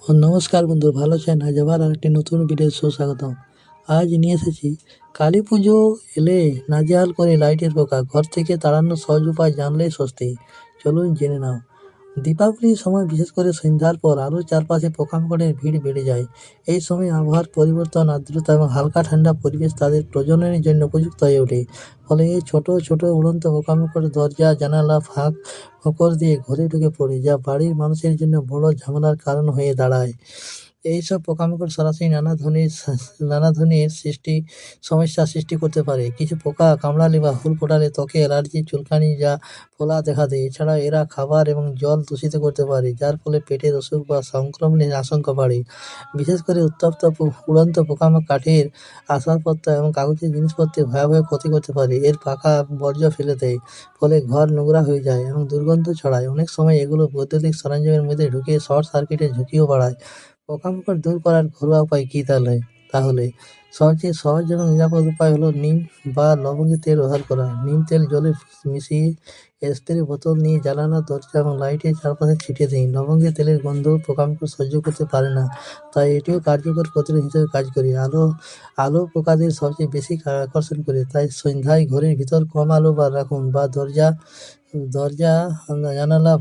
ও নমস্কার বন্ধু, ভালো আছেন? আজ আবার আরেকটি নতুন ভিডিও সুস্বাগতম। আজ নিয়ে এসেছি কালী পুজো এলে নাজেহাল করে লাইটের পোকা, ঘর থেকে তাড়ানোর সহজ উপায় জানলেই স্বস্তি। চলুন জেনে নাও। দীপাবলির সময় বিশেষ করে সন্ধ্যার পর আলোর চারপাশে পোকামাকড়ের ভিড় বেড়ে যায়। এই সময় আবহাওয়ার পরিবর্তন, আর্দ্রতা এবং হালকা ঠান্ডা পরিবেশ তাদের প্রজননের জন্য উপযুক্ত হয়ে ওঠে। ফলে এই ছোট ছোট উড়ন্ত পোকামাকড় দরজা জানালা ফাঁক ফোকর দিয়ে ঘরে ঢুকে পড়ে, যা বাড়ির মানুষের জন্য বড় ঝামেলার কারণ হয়ে দাঁড়ায়। এইসব পোকামাকড় সরাসরি নানা ধরনের সমস্যার সৃষ্টি করতে পারে। কিছু পোকা কামড়ালে বা হুল ফোটালে ত্বকে অ্যালার্জি, চুলকানি যা ফোলা দেখা দেয়। এছাড়াও এরা খাবার এবং জল দূষিত করতে পারে, যার ফলে পেটের অসুখ বা সংক্রমণের আশঙ্কা বাড়ে। বিশেষ করে উত্তপ্ত উড়ন্ত পোকামাকড় কাঠের আসবাবপত্র এবং কাগজের জিনিসপত্রে ভয়াবহ ক্ষতি করতে পারে। এর পাখা বর্জ্য ফেলে দেয়, ফলে ঘর নোংরা হয়ে যায় এবং দুর্গন্ধ ছড়ায়। অনেক সময় এগুলো বৈদ্যুতিক সরঞ্জামের মধ্যে ঢুকে শর্ট সার্কিটের ঝুঁকিও বাড়ায়। পোকামাকড় দূর করার ঘরোয়া উপায় কী তাহলে সবচেয়ে সহজ এবং নিরাপদ উপায় হলো নিম বা লবঙ্গের তেল ব্যবহার করা। নিম তেল জলে মিশিয়ে স্প্রে বোতল নিয়ে জানালা, দরজা এবং লাইটের চারপাশে ছিটিয়ে দিন। লবঙ্গের তেলের গন্ধ পোকামাকড় সহ্য করতে পারে না, তাই এটিও কার্যকর প্রতিরোধ হিসেবে কাজ করে। আলো পোকাদের সবচেয়ে বেশি আকর্ষণ করে, তাই সন্ধ্যায় ঘরের ভিতর কম আলো বা রাখুন, বা দরজা দরজা জানালা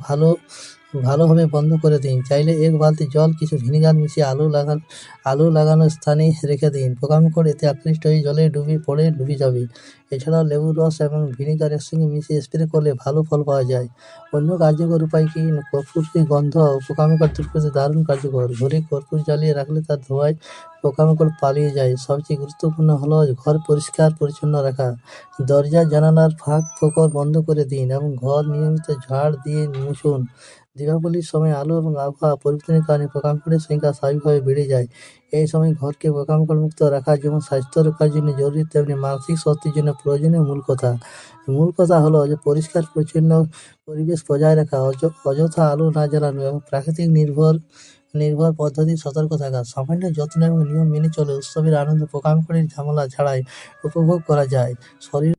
ভালোভাবে বন্ধ করে দিন। চাইলে এক বালতি জল কিছু ভিনেগার মিশিয়ে আলো লাগানো স্থানে রেখে দিন। পোকামাকড় এতে আকৃষ্ট হয়ে জলে ডুবে যাবে। এছাড়াও লেবুর রস এবং ভিনেগার একসঙ্গে মিশিয়ে স্প্রে করলে ভালো ফল পাওয়া যায়। অন্য কার্যকর উপায় কি? কর্পূরের গন্ধ পোকামাকড় দূর করতে দারুণ কার্যকর। ঘরে কর্পূর জ্বালিয়ে রাখলে তার ধোঁয়ায় পোকামাকড় পালিয়ে যায়। সবচেয়ে গুরুত্বপূর্ণ হলো ঘর পরিষ্কার পরিচ্ছন্ন রাখা। দরজা জানালার ফাঁক ফোকর বন্ধ করে দিন এবং ঘর নিয়মিত ঝাড় দিয়ে মুছুন। দীপাবলির সময় আলো এবং আবহাওয়া পরিবর্তনের কারণে পোকামাকড়ের সংখ্যা স্বাভাবিকভাবে বেড়ে যায়। এই সময় ঘরকে পোকামাকড় মুক্ত রাখা যেমন স্বাস্থ্য রক্ষার জন্য জরুরি, তেমনি মানসিক স্বস্তির জন্য প্রয়োজনীয়। মূল কথা হলো যে পরিষ্কার পরিচ্ছন্ন পরিবেশ বজায় রাখা, অযথা আলো না জ্বালানো এবং প্রাকৃতিক নির্ভর পদ্ধতি সতর্ক থাকা। সামান্য যত্ন এবং নিয়ম মেনে চলে উৎসবের আনন্দ পোকামাকড়ের ঝামেলা ছাড়াই উপভোগ করা যায়। শরীর